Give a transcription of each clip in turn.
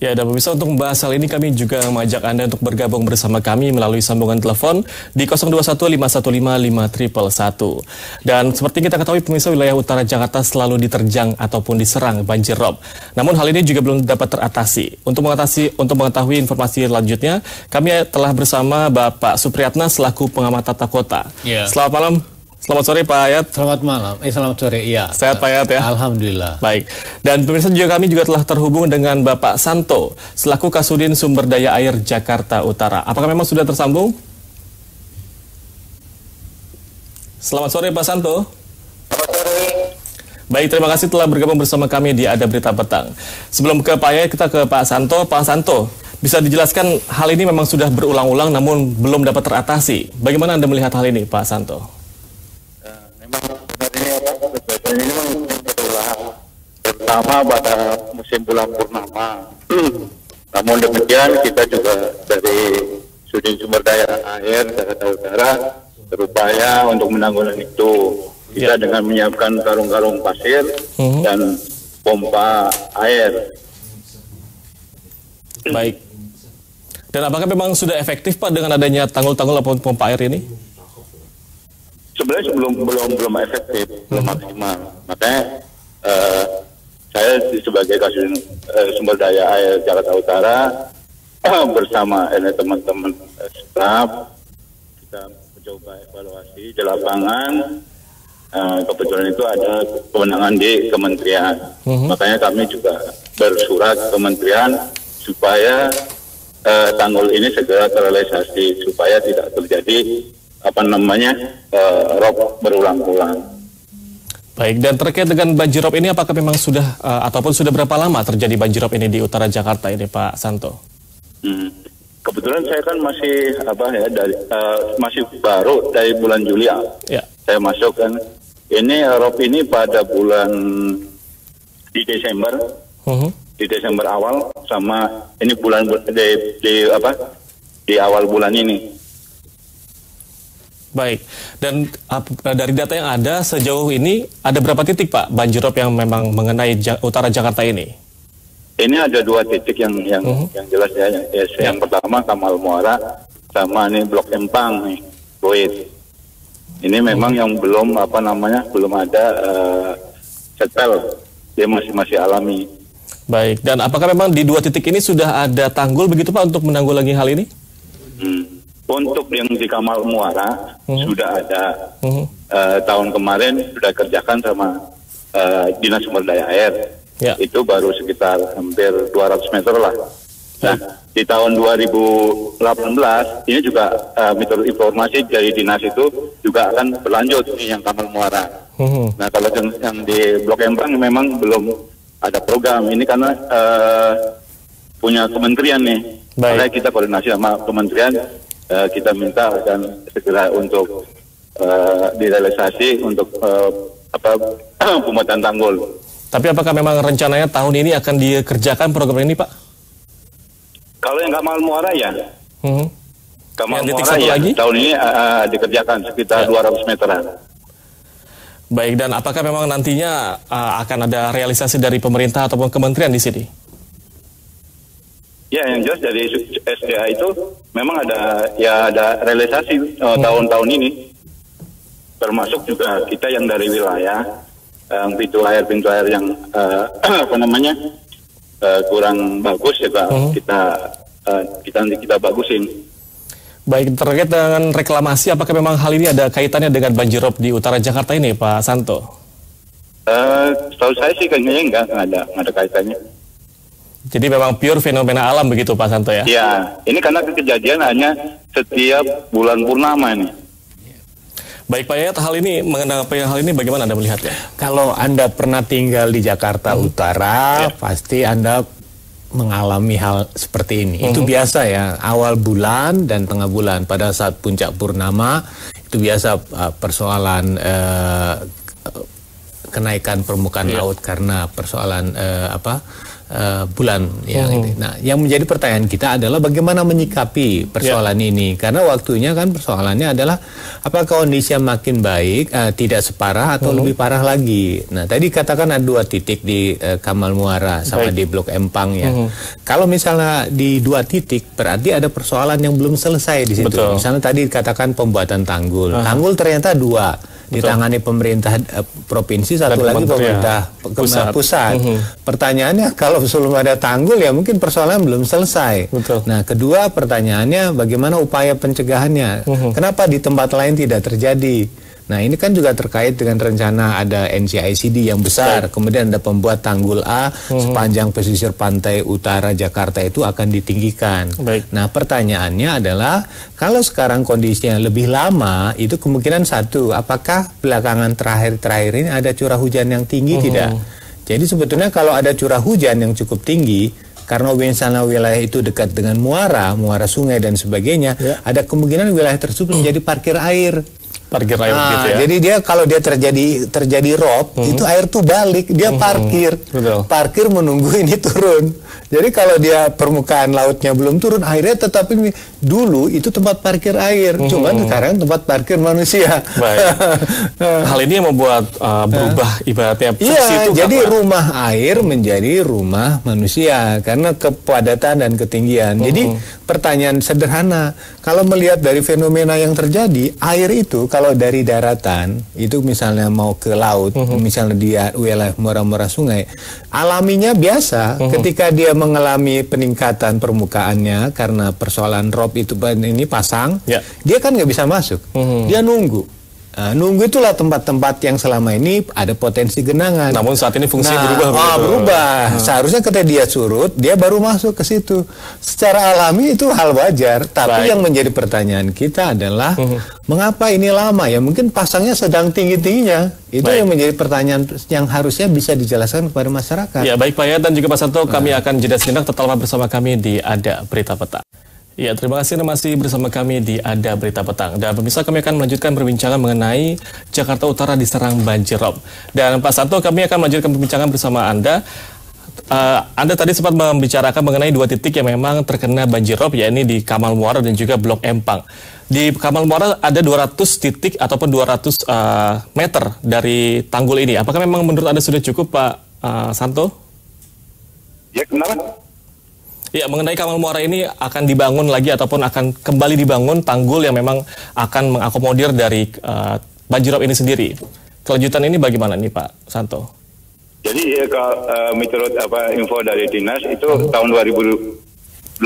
Ya, dan pemirsa, untuk membahas hal ini kami juga mengajak Anda untuk bergabung bersama kami melalui sambungan telepon di 0215155111. Dan seperti kita ketahui pemirsa, wilayah utara Jakarta selalu diterjang ataupun diserang banjir rob. Namun hal ini juga belum dapat teratasi. Untuk mengetahui informasi selanjutnya, kami telah bersama Bapak Supriyatna selaku pengamat tata kota. Ya. Selamat malam. Selamat sore Pak Ayat. Selamat malam. Selamat sore. Iya. Sehat Pak Ayat ya? Alhamdulillah. Baik. Dan pemirsa kami juga telah terhubung dengan Bapak Santo selaku Kasudin Sumber Daya Air Jakarta Utara. Apakah memang sudah tersambung? Selamat sore Pak Santo. Selamat sore. Baik, terima kasih telah bergabung bersama kami di Ada Berita Petang. Sebelum ke Pak Ayat, kita ke Pak Santo. Pak Santo, bisa dijelaskan hal ini memang sudah berulang-ulang namun belum dapat teratasi. Bagaimana Anda melihat hal ini Pak Santo? Ini memang berulang terutama pada musim bulan purnama. Namun demikian kita juga dari Sudin Sumber Daya Air Jakarta Utara berupaya untuk menanggulangi itu. Kita dengan menyiapkan karung-karung pasir dan pompa air. Baik. Dan apakah memang sudah efektif Pak dengan adanya tanggul-tanggul ataupun pompa air ini? Sebenarnya belum efektif, belum maksimal. Makanya saya sebagai Kasudin Sumber Daya Air Jakarta Utara bersama teman-teman staf kita mencoba evaluasi di lapangan. Kebetulan itu ada kewenangan di kementerian. Makanya kami juga bersurat ke kementerian supaya tanggul ini segera terrealisasi supaya tidak terjadi rob berulang-ulang. Baik, dan terkait dengan banjir rob ini apakah memang sudah ataupun sudah berapa lama terjadi banjir rob ini di utara Jakarta ini Pak Santo? Kebetulan saya kan masih masih baru dari bulan Juli ya. Saya masuk kan. Ini rob ini pada bulan di Desember. Di Desember awal sama ini bulan di awal bulan ini. Baik, dan dari data yang ada sejauh ini ada berapa titik Pak banjir rob yang memang mengenai utara Jakarta ini? Ini ada 2 titik yang jelas ya. Yang pertama Kamal Muara sama ini Blok Empang nih, Boit. Ini memang yang belum belum ada setel, dia masih alami. Baik, dan apakah memang di 2 titik ini sudah ada tanggul begitu Pak untuk menanggulangi hal ini? Untuk yang di Kamal Muara sudah ada tahun kemarin sudah kerjakan sama Dinas Sumber Daya Air. Ya. Itu baru sekitar hampir 200 meter lah. Nah, di tahun 2018 ini juga menurut informasi dari dinas itu juga akan berlanjut ini yang Kamal Muara. Nah, kalau yang di Blok Empang memang belum ada program ini karena punya kementerian nih. Makanya kita koordinasi sama kementerian. Kita minta akan segera untuk direalisasi untuk pembuatan tanggul. Tapi apakah memang rencananya tahun ini akan dikerjakan program ini Pak? Kalau yang Kamal Muara ya, Kamal Muara ya lagi? Tahun ini dikerjakan sekitar 200 meteran. Baik, dan apakah memang nantinya akan ada realisasi dari pemerintah ataupun kementerian di sini? Ya, yang jelas dari SDA itu memang ada realisasi tahun-tahun ini, termasuk juga kita yang dari wilayah pintu air yang kurang bagus juga kita bagusin. Baik, terkait dengan reklamasi, apakah memang hal ini ada kaitannya dengan banjir rob di utara Jakarta ini Pak Santo? Setahu saya sih kayaknya nggak ada kaitannya. Jadi memang pure fenomena alam begitu Pak Santo ya? Iya, ini karena kejadian hanya setiap bulan purnama ini. Baik Pak Yayat, mengenai hal ini bagaimana Anda melihatnya? Kalau Anda pernah tinggal di Jakarta Utara, pasti Anda mengalami hal seperti ini. Itu biasa ya, awal bulan dan tengah bulan pada saat puncak purnama, itu biasa persoalan kenaikan permukaan laut karena persoalan bulan ya. Nah, yang menjadi pertanyaan kita adalah bagaimana menyikapi persoalan ini, karena waktunya kan persoalannya adalah apakah kondisinya makin baik, tidak separah atau lebih parah lagi. Nah, tadi katakan ada 2 titik di Kamal Muara sama di Blok Empang ya. Kalau misalnya di 2 titik berarti ada persoalan yang belum selesai di situ. Betul. Misalnya tadi katakan pembuatan tanggul. Tanggul ternyata 2 ditangani pemerintah provinsi, satu lagi pemerintah pusat. Pertanyaannya kalau belum ada tanggul ya mungkin persoalan belum selesai. Nah, kedua pertanyaannya bagaimana upaya pencegahannya? Kenapa di tempat lain tidak terjadi? Nah, ini kan juga terkait dengan rencana ada NCICD yang besar, kemudian ada pembuat tanggul A sepanjang pesisir pantai utara Jakarta itu akan ditinggikan. Nah, pertanyaannya adalah kalau sekarang kondisinya lebih lama, itu kemungkinan satu, apakah belakangan terakhir ini ada curah hujan yang tinggi tidak? Jadi sebetulnya kalau ada curah hujan yang cukup tinggi, karena misalnya wilayah itu dekat dengan muara sungai dan sebagainya, ada kemungkinan wilayah tersebut menjadi parkir air. Gitu ya. Jadi dia kalau dia terjadi rob, itu air tuh balik, dia parkir menunggu ini turun. Jadi kalau dia permukaan lautnya belum turun, airnya tetap ini. Dulu itu tempat parkir air, cuman sekarang tempat parkir manusia. Hal ini yang membuat berubah ibaratnya fungsi itu. Jadi rumah air menjadi rumah manusia karena kepadatan dan ketinggian. Jadi pertanyaan sederhana, kalau melihat dari fenomena yang terjadi, air itu kalau dari daratan itu misalnya mau ke laut, misalnya dia wilayah muara-muara sungai, alaminya biasa. Ketika dia mengalami peningkatan permukaannya karena persoalan rob itu ini pasang, dia kan nggak bisa masuk, dia nunggu. Nunggu itulah tempat-tempat yang selama ini ada potensi genangan. Namun saat ini fungsi berubah. Seharusnya ketika dia surut, dia baru masuk ke situ. Secara alami itu hal wajar. Tapi yang menjadi pertanyaan kita adalah mengapa ini lama ya? Mungkin pasangnya sedang tinggi-tingginya. Itu yang menjadi pertanyaan yang harusnya bisa dijelaskan kepada masyarakat. Ya, baik Pak Yayat dan juga Pak Santo, kami akan jeda sejenak, tetaplah bersama kami di Ada Berita Petang. Ya, terima kasih Anda masih bersama kami di Ada Berita Petang. Dan pemirsa, kami akan melanjutkan perbincangan mengenai Jakarta Utara diserang banjir rob. Dan Pak Santo, kami akan melanjutkan perbincangan bersama Anda. Anda tadi sempat membicarakan mengenai 2 titik yang memang terkena banjir rob, yakni di Kamal Muara dan juga Blok Empang. Di Kamal Muara ada 200 titik ataupun 200 meter dari tanggul ini. Apakah memang menurut Anda sudah cukup, Pak Santo? Ya, kenapa? Ya, mengenai Kamal Muara ini akan dibangun lagi ataupun akan kembali dibangun tanggul yang memang akan mengakomodir dari banjirop ini sendiri. Kelanjutan ini bagaimana nih Pak Santo? Jadi menurut info dari dinas itu tahun 2018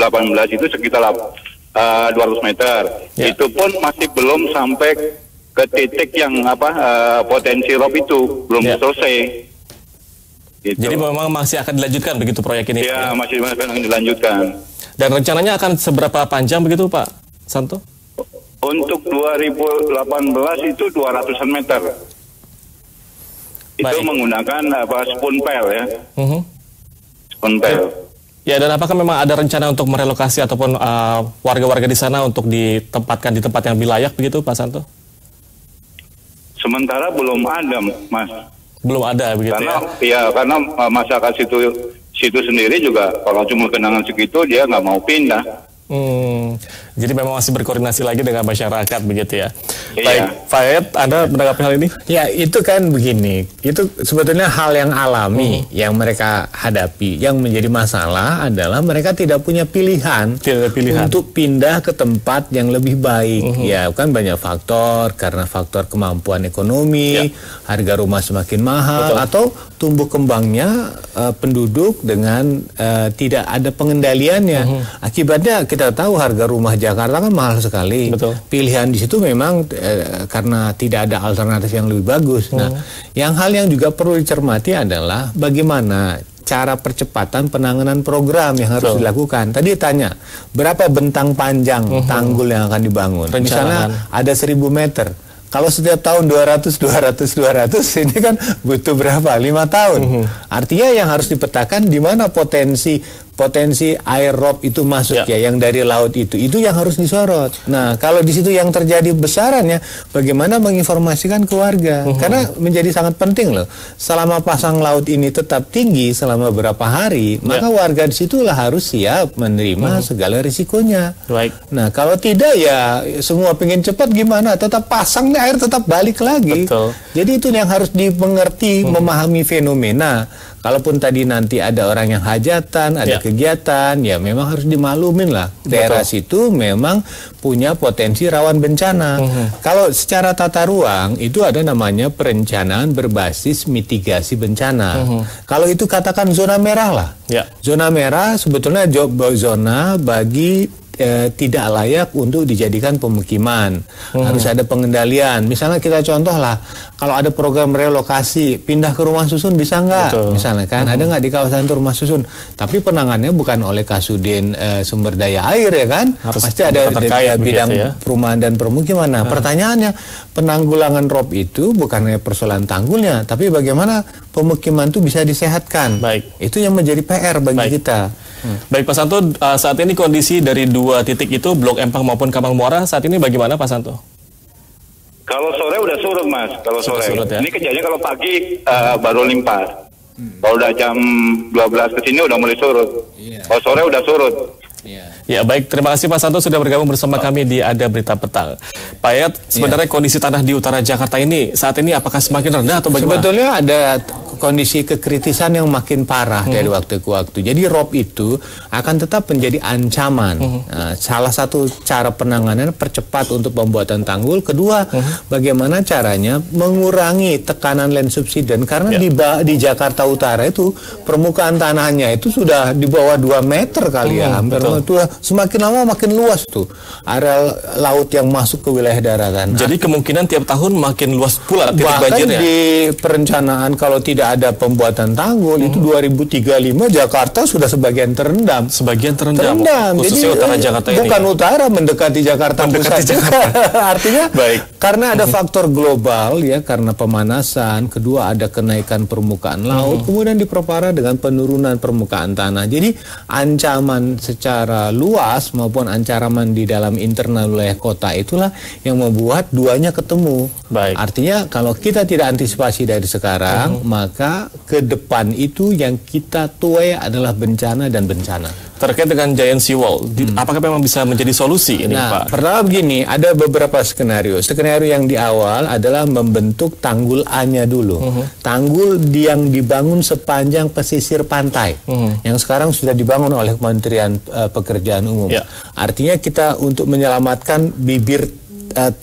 itu sekitar 200 meter. Itu pun masih belum sampai ke titik yang potensi rob itu belum selesai. Gitu. Jadi memang masih akan dilanjutkan begitu proyek ini? Ya, masih akan dilanjutkan. Dan rencananya akan seberapa panjang begitu Pak Santo? Untuk 2018 itu 200-an meter. Itu menggunakan spoon pail ya. Spoon pail. Ya, dan apakah memang ada rencana untuk merelokasi ataupun warga-warga di sana untuk ditempatkan di tempat yang lebih layak begitu Pak Santo? Sementara belum ada, Mas. Belum ada begitu karena masyarakat situ sendiri juga kalau cuma genangan segitu dia nggak mau pindah. Jadi memang masih berkoordinasi lagi dengan masyarakat begitu ya. Iya. Baik, Pak Yayat, Anda menanggapi hal ini? Ya, itu kan begini. Itu sebetulnya hal yang alami yang mereka hadapi. Yang menjadi masalah adalah mereka tidak punya pilihan, untuk pindah ke tempat yang lebih baik. Ya, kan banyak faktor, karena faktor kemampuan ekonomi, harga rumah semakin mahal, atau tumbuh kembangnya penduduk dengan tidak ada pengendaliannya. Akibatnya kita tahu harga rumah Jakarta kan mahal sekali. Pilihan di situ memang karena tidak ada alternatif yang lebih bagus. Nah, hal yang juga perlu dicermati adalah bagaimana cara percepatan penanganan program yang harus dilakukan. Tadi tanya, berapa bentang panjang tanggul yang akan dibangun? Misalnya ada 1000 meter. Kalau setiap tahun 200, ini kan butuh berapa? 5 tahun. Artinya yang harus dipetakan di mana potensi potensi air rob itu masuk ya yang dari laut itu yang harus disorot. Nah, kalau di situ yang terjadi besarannya, bagaimana menginformasikan ke warga? Karena menjadi sangat penting loh. Selama pasang laut ini tetap tinggi selama beberapa hari, maka warga di situlah harus siap menerima segala risikonya. Nah, kalau tidak ya semua pengen cepat gimana? Tetap pasang nih, air tetap balik lagi. Jadi itu yang harus dimengerti, memahami fenomena. Kalaupun tadi nanti ada orang yang hajatan, ada kegiatan, ya memang harus dimaklumin lah. Daerah situ memang punya potensi rawan bencana. Kalau secara tata ruang, itu ada namanya perencanaan berbasis mitigasi bencana. Kalau itu katakan zona merah lah. Zona merah sebetulnya zona bagi tidak layak untuk dijadikan pemukiman. Harus ada pengendalian. Misalnya kita contoh lah, kalau ada program relokasi, pindah ke rumah susun bisa nggak? Misalnya kan, ada nggak di kawasan itu rumah susun? Tapi penanganannya bukan oleh Kasudin Sumber Daya Air ya kan? Pasti ada bidang perumahan dan permukiman. Nah, pertanyaannya, penanggulangan rob itu bukan hanya persoalan tanggulnya, tapi bagaimana pemukiman itu bisa disehatkan. Itu yang menjadi PR bagi kita. Baik Pak Santo, saat ini kondisi dari dua titik itu, Blok Empang maupun Kamal Muara, saat ini bagaimana Pak Santo? Kalau sore udah surut Mas, kalau sore. Ini kejadiannya kalau pagi baru limpah. Kalau udah jam 12 ke sini udah mulai surut. Kalau sore udah surut. Ya baik, terima kasih Pak Santo sudah bergabung bersama kami di Ada Berita Petang. Pak Yayat, sebenarnya kondisi tanah di utara Jakarta ini saat ini apakah semakin rendah atau bagaimana? Sebetulnya ada kondisi kekritisan yang makin parah dari waktu ke waktu. Jadi rob itu akan tetap menjadi ancaman. Nah, salah satu cara penanganan percepat untuk pembuatan tanggul. Kedua, bagaimana caranya mengurangi tekanan land subsidence. Karena di Jakarta Utara itu permukaan tanahnya itu sudah di bawah 2 meter kali ya. Hampir itu semakin lama makin luas tuh area laut yang masuk ke wilayah daratan. Jadi kemungkinan tiap tahun makin luas pula titik bahkan banjirnya. Di perencanaan kalau tidak ada pembuatan tanggul itu 2035 Jakarta sudah sebagian terendam. Khususnya jadi, utara Jakarta ini. Bukan utara, mendekati Jakarta pusat. Artinya karena ada faktor global ya, karena pemanasan, kedua ada kenaikan permukaan laut, kemudian diperparah dengan penurunan permukaan tanah. Jadi ancaman secara luas maupun ancaman di dalam internal wilayah kota itulah yang membuat duanya ketemu. Artinya kalau kita tidak antisipasi dari sekarang, maka ke depan itu yang kita tuai adalah bencana dan bencana. Terkait dengan Giant Seawall, apakah memang bisa menjadi solusi ini Pak? Pertama begini, ada beberapa skenario. Skenario yang di awal adalah membentuk tanggul A-nya dulu. Tanggul yang dibangun sepanjang pesisir pantai, yang sekarang sudah dibangun oleh Kementerian Pekerjaan Umum. Artinya kita untuk menyelamatkan bibir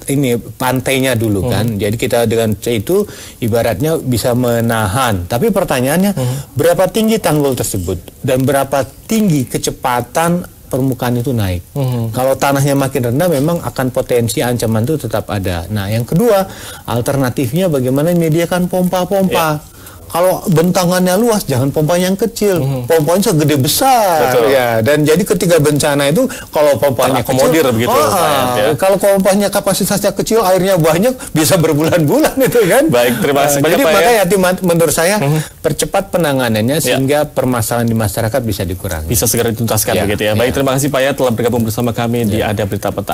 ini pantainya dulu kan. Jadi kita dengan itu ibaratnya bisa menahan. Tapi pertanyaannya berapa tinggi tanggul tersebut dan berapa tinggi kecepatan permukaan itu naik. Kalau tanahnya makin rendah memang akan potensi ancaman itu tetap ada. Nah, yang kedua, alternatifnya bagaimana menyediakan pompa-pompa. Kalau bentangannya luas, jangan pompanya yang kecil, pompanya segede besar. Ya. Dan jadi ketika bencana itu, kalau pompanya akomodir kecil, begitu, kalau pompanya kapasitasnya kecil, airnya banyak, bisa berbulan-bulan itu kan. Baik, terima kasih banyak Jadi Pak. makanya menurut saya percepat penanganannya sehingga permasalahan di masyarakat bisa dikurangi. Bisa segera dituntaskan begitu ya. Baik, terima kasih Pak Yayat telah bergabung bersama kami di Ada Berita Petang.